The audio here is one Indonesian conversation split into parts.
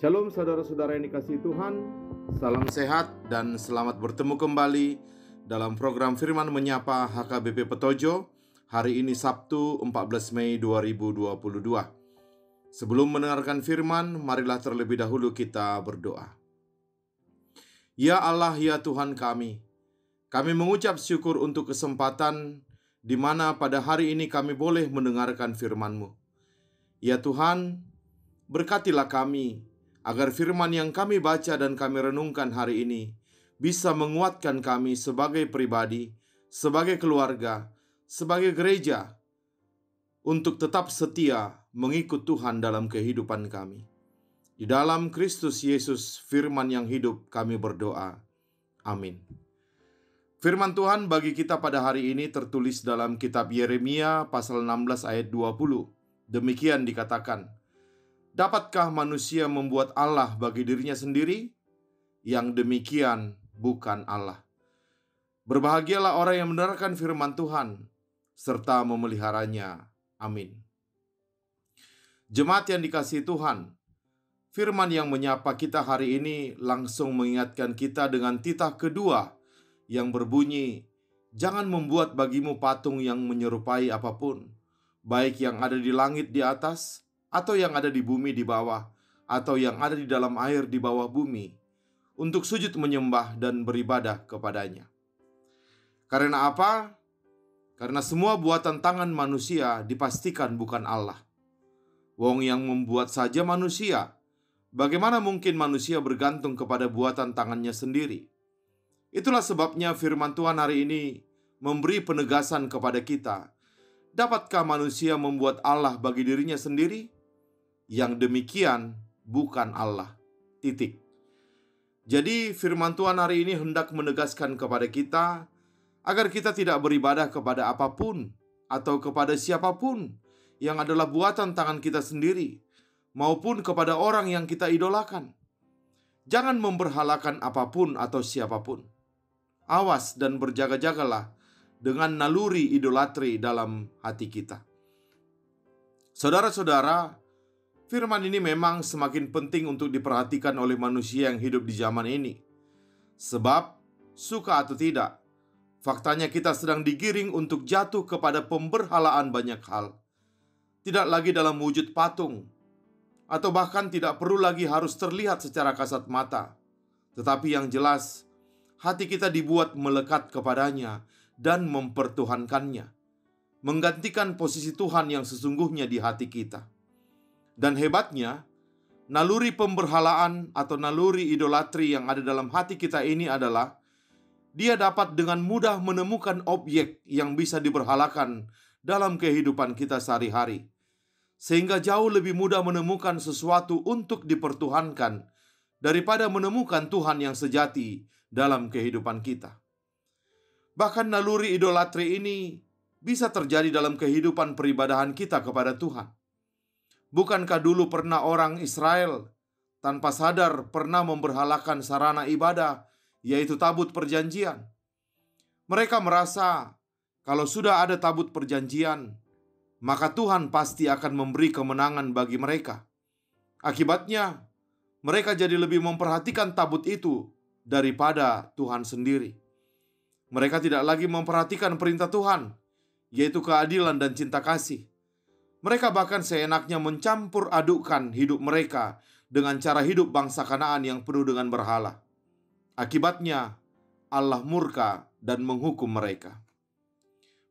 Shalom saudara-saudara yang dikasihi Tuhan. Salam sehat dan selamat bertemu kembali dalam program Firman Menyapa HKBP Petojo. Hari ini Sabtu 14 Mei 2022. Sebelum mendengarkan firman, marilah terlebih dahulu kita berdoa. Ya Allah, ya Tuhan kami mengucap syukur untuk kesempatan di mana pada hari ini kami boleh mendengarkan firman-Mu. Ya Tuhan, berkatilah kami agar firman yang kami baca dan kami renungkan hari ini bisa menguatkan kami sebagai pribadi, sebagai keluarga, sebagai gereja, untuk tetap setia mengikut Tuhan dalam kehidupan kami. Di dalam Kristus Yesus, firman yang hidup, kami berdoa. Amin. Firman Tuhan bagi kita pada hari ini tertulis dalam kitab Yeremia pasal 16 ayat 20. Demikian dikatakan, dapatkah manusia membuat Allah bagi dirinya sendiri? Yang demikian bukan Allah. Berbahagialah orang yang mendengarkan firman Tuhan serta memeliharanya. Amin. Jemaat yang dikasihi Tuhan, firman yang menyapa kita hari ini langsung mengingatkan kita dengan titah kedua yang berbunyi, jangan membuat bagimu patung yang menyerupai apapun, baik yang ada di langit di atas, atau yang ada di bumi di bawah, atau yang ada di dalam air di bawah bumi, untuk sujud menyembah dan beribadah kepadanya. Karena apa? Karena semua buatan tangan manusia dipastikan bukan Allah. Wong yang membuat saja manusia, bagaimana mungkin manusia bergantung kepada buatan tangannya sendiri? Itulah sebabnya firman Tuhan hari ini memberi penegasan kepada kita. Dapatkah manusia membuat Allah bagi dirinya sendiri? Yang demikian bukan Allah. Titik. Jadi firman Tuhan hari ini hendak menegaskan kepada kita agar kita tidak beribadah kepada apapun atau kepada siapapun yang adalah buatan tangan kita sendiri, maupun kepada orang yang kita idolakan. Jangan memberhalakan apapun atau siapapun. Awas dan berjaga-jagalah dengan naluri idolatri dalam hati kita. Saudara-saudara, firman ini memang semakin penting untuk diperhatikan oleh manusia yang hidup di zaman ini. Sebab, suka atau tidak, faktanya kita sedang digiring untuk jatuh kepada pemberhalaan banyak hal. Tidak lagi dalam wujud patung, atau bahkan tidak perlu lagi harus terlihat secara kasat mata. Tetapi yang jelas, hati kita dibuat melekat kepadanya dan mempertuhankannya, menggantikan posisi Tuhan yang sesungguhnya di hati kita. Dan hebatnya, naluri pemberhalaan atau naluri idolatri yang ada dalam hati kita ini adalah dia dapat dengan mudah menemukan objek yang bisa diberhalakan dalam kehidupan kita sehari-hari, sehingga jauh lebih mudah menemukan sesuatu untuk dipertuhankan daripada menemukan Tuhan yang sejati dalam kehidupan kita. Bahkan naluri idolatri ini bisa terjadi dalam kehidupan peribadahan kita kepada Tuhan. Bukankah dulu pernah orang Israel tanpa sadar pernah memberhalakan sarana ibadah, yaitu tabut perjanjian? Mereka merasa kalau sudah ada tabut perjanjian, maka Tuhan pasti akan memberi kemenangan bagi mereka. Akibatnya, mereka jadi lebih memperhatikan tabut itu daripada Tuhan sendiri. Mereka tidak lagi memperhatikan perintah Tuhan, yaitu keadilan dan cinta kasih. Mereka bahkan seenaknya mencampur adukkan hidup mereka dengan cara hidup bangsa Kanaan yang penuh dengan berhala. Akibatnya, Allah murka dan menghukum mereka.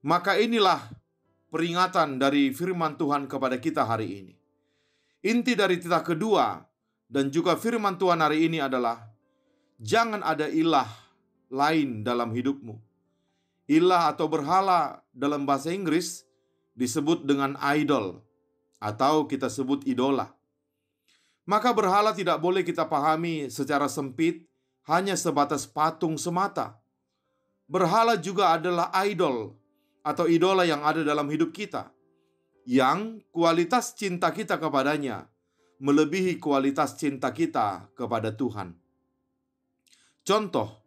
Maka inilah peringatan dari firman Tuhan kepada kita hari ini. Inti dari titah kedua dan juga firman Tuhan hari ini adalah, jangan ada ilah lain dalam hidupmu. Ilah atau berhala dalam bahasa Inggris disebut dengan idol, atau kita sebut idola. Maka berhala tidak boleh kita pahami secara sempit, hanya sebatas patung semata. Berhala juga adalah idol atau idola yang ada dalam hidup kita, yang kualitas cinta kita kepadanya melebihi kualitas cinta kita kepada Tuhan. Contoh,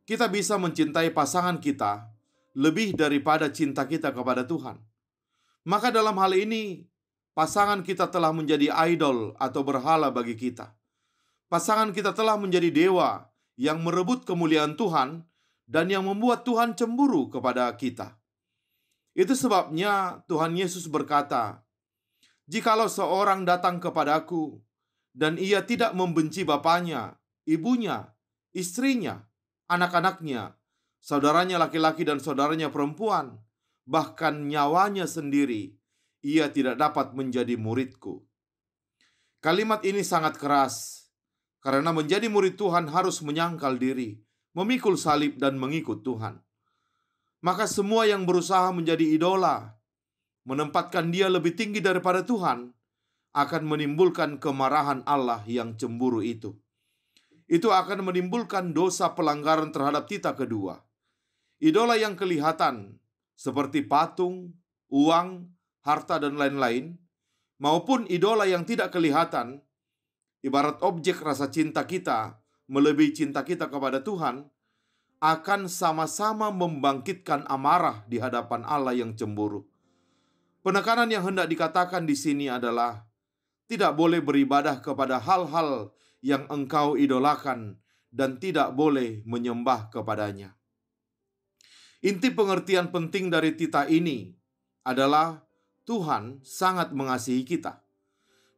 kita bisa mencintai pasangan kita lebih daripada cinta kita kepada Tuhan. Maka dalam hal ini, pasangan kita telah menjadi idol atau berhala bagi kita. Pasangan kita telah menjadi dewa yang merebut kemuliaan Tuhan dan yang membuat Tuhan cemburu kepada kita. Itu sebabnya Tuhan Yesus berkata, "Jikalau seorang datang kepadaku dan ia tidak membenci bapaknya, ibunya, istrinya, anak-anaknya, saudaranya laki-laki dan saudaranya perempuan, bahkan nyawanya sendiri, ia tidak dapat menjadi muridku." Kalimat ini sangat keras, karena menjadi murid Tuhan harus menyangkal diri, memikul salib dan mengikut Tuhan. Maka semua yang berusaha menjadi idola, menempatkan dia lebih tinggi daripada Tuhan, akan menimbulkan kemarahan Allah yang cemburu itu. Itu akan menimbulkan dosa pelanggaran terhadap tita kedua. Idola yang kelihatan, seperti patung, uang, harta, dan lain-lain, maupun idola yang tidak kelihatan, ibarat objek rasa cinta kita melebihi cinta kita kepada Tuhan, akan sama-sama membangkitkan amarah di hadapan Allah yang cemburu. Penekanan yang hendak dikatakan di sini adalah tidak boleh beribadah kepada hal-hal yang engkau idolakan dan tidak boleh menyembah kepadanya. Inti pengertian penting dari tita ini adalah Tuhan sangat mengasihi kita.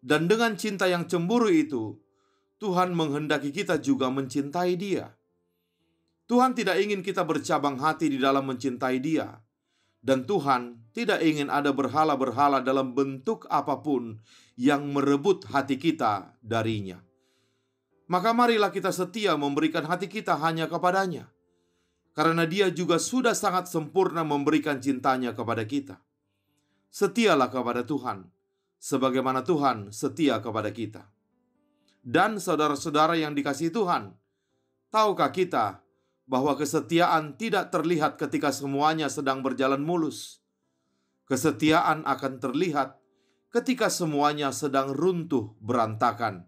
Dan dengan cinta yang cemburu itu, Tuhan menghendaki kita juga mencintai Dia. Tuhan tidak ingin kita bercabang hati di dalam mencintai Dia. Dan Tuhan tidak ingin ada berhala-berhala dalam bentuk apapun yang merebut hati kita darinya. Maka marilah kita setia memberikan hati kita hanya kepadanya, karena Dia juga sudah sangat sempurna memberikan cintanya kepada kita. Setialah kepada Tuhan, sebagaimana Tuhan setia kepada kita. Dan saudara-saudara yang dikasihi Tuhan, tahukah kita bahwa kesetiaan tidak terlihat ketika semuanya sedang berjalan mulus? Kesetiaan akan terlihat ketika semuanya sedang runtuh berantakan.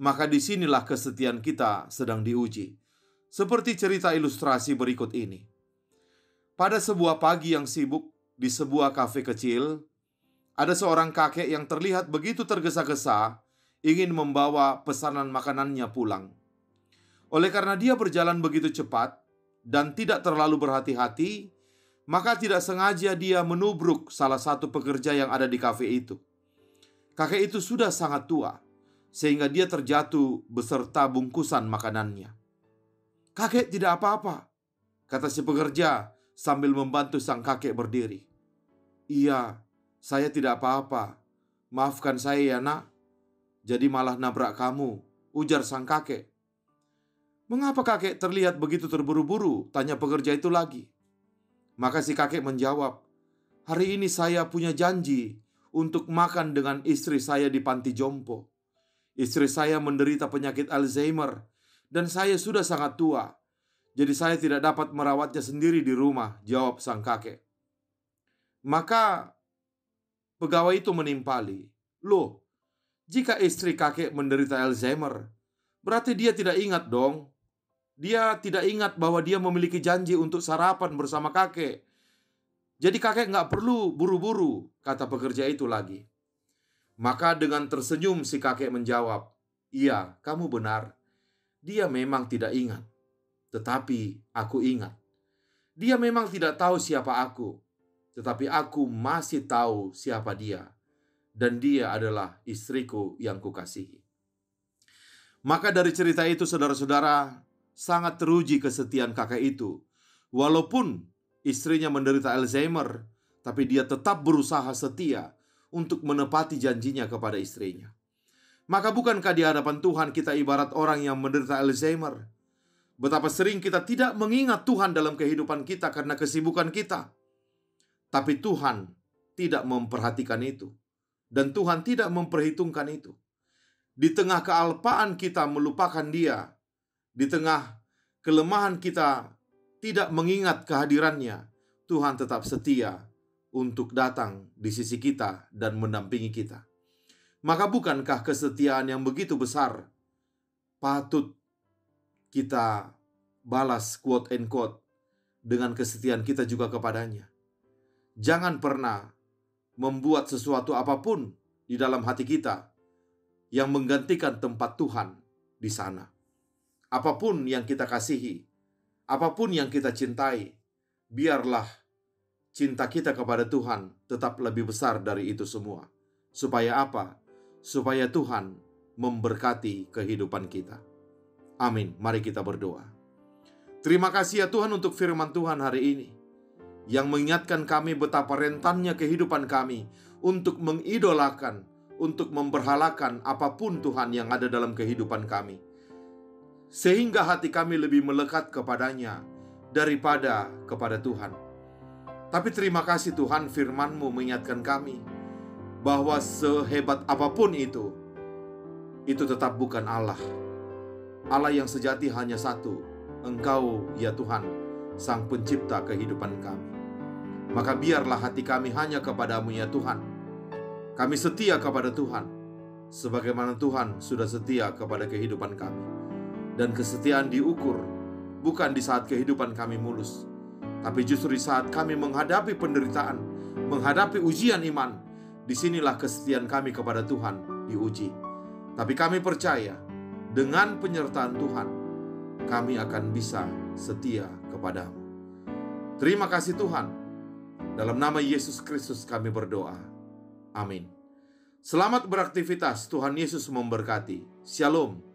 Maka disinilah kesetiaan kita sedang diuji. Seperti cerita ilustrasi berikut ini. Pada sebuah pagi yang sibuk di sebuah kafe kecil, ada seorang kakek yang terlihat begitu tergesa-gesa ingin membawa pesanan makanannya pulang. Oleh karena dia berjalan begitu cepat dan tidak terlalu berhati-hati, maka tidak sengaja dia menubruk salah satu pekerja yang ada di kafe itu. Kakek itu sudah sangat tua, sehingga dia terjatuh beserta bungkusan makanannya. "Kakek tidak apa-apa," kata si pekerja sambil membantu sang kakek berdiri. "Iya, saya tidak apa-apa. Maafkan saya ya nak, jadi malah nabrak kamu," ujar sang kakek. "Mengapa kakek terlihat begitu terburu-buru?" tanya pekerja itu lagi. Maka si kakek menjawab, "Hari ini saya punya janji untuk makan dengan istri saya di panti jompo. Istri saya menderita penyakit Alzheimer dan saya sudah sangat tua. Jadi saya tidak dapat merawatnya sendiri di rumah," jawab sang kakek. Maka pegawai itu menimpali, "Loh, jika istri kakek menderita Alzheimer, berarti dia tidak ingat dong. Dia tidak ingat bahwa dia memiliki janji untuk sarapan bersama kakek. Jadi kakek nggak perlu buru-buru," kata pekerja itu lagi. Maka dengan tersenyum si kakek menjawab, "Iya, kamu benar. Dia memang tidak ingat. Tetapi aku ingat. Dia memang tidak tahu siapa aku. Tetapi aku masih tahu siapa dia. Dan dia adalah istriku yang kukasihi." Maka dari cerita itu saudara-saudara, sangat teruji kesetiaan kakek itu. Walaupun istrinya menderita Alzheimer, tapi dia tetap berusaha setia untuk menepati janjinya kepada istrinya. Maka bukankah di hadapan Tuhan kita ibarat orang yang menderita Alzheimer? Betapa sering kita tidak mengingat Tuhan dalam kehidupan kita karena kesibukan kita. Tapi Tuhan tidak memperhatikan itu. Dan Tuhan tidak memperhitungkan itu. Di tengah kealpaan kita melupakan Dia, di tengah kelemahan kita tidak mengingat kehadirannya, Tuhan tetap setia untuk datang di sisi kita dan mendampingi kita. Maka bukankah kesetiaan yang begitu besar patut kita balas quote and quote dengan kesetiaan kita juga kepadanya? Jangan pernah membuat sesuatu apapun di dalam hati kita yang menggantikan tempat Tuhan di sana. Apapun yang kita kasihi, apapun yang kita cintai, biarlah cinta kita kepada Tuhan tetap lebih besar dari itu semua. Supaya apa? Supaya Tuhan memberkati kehidupan kita. Amin. Mari kita berdoa. Terima kasih ya Tuhan untuk firman Tuhan hari ini, yang mengingatkan kami betapa rentannya kehidupan kami untuk mengidolakan, untuk memberhalakan apapun Tuhan yang ada dalam kehidupan kami, sehingga hati kami lebih melekat kepadanya daripada kepada Tuhan. Tapi terima kasih Tuhan, firman-Mu mengingatkan kami bahwa sehebat apapun itu tetap bukan Allah. Allah yang sejati hanya satu, Engkau ya Tuhan, Sang Pencipta kehidupan kami. Maka biarlah hati kami hanya kepada-Mu ya Tuhan. Kami setia kepada Tuhan, sebagaimana Tuhan sudah setia kepada kehidupan kami. Dan kesetiaan diukur bukan di saat kehidupan kami mulus, tapi justru di saat kami menghadapi penderitaan, menghadapi ujian iman. Disinilah kesetiaan kami kepada Tuhan diuji. Tapi kami percaya, dengan penyertaan Tuhan, kami akan bisa setia kepada-Mu. Terima kasih Tuhan. Dalam nama Yesus Kristus kami berdoa. Amin. Selamat beraktivitas. Tuhan Yesus memberkati. Shalom.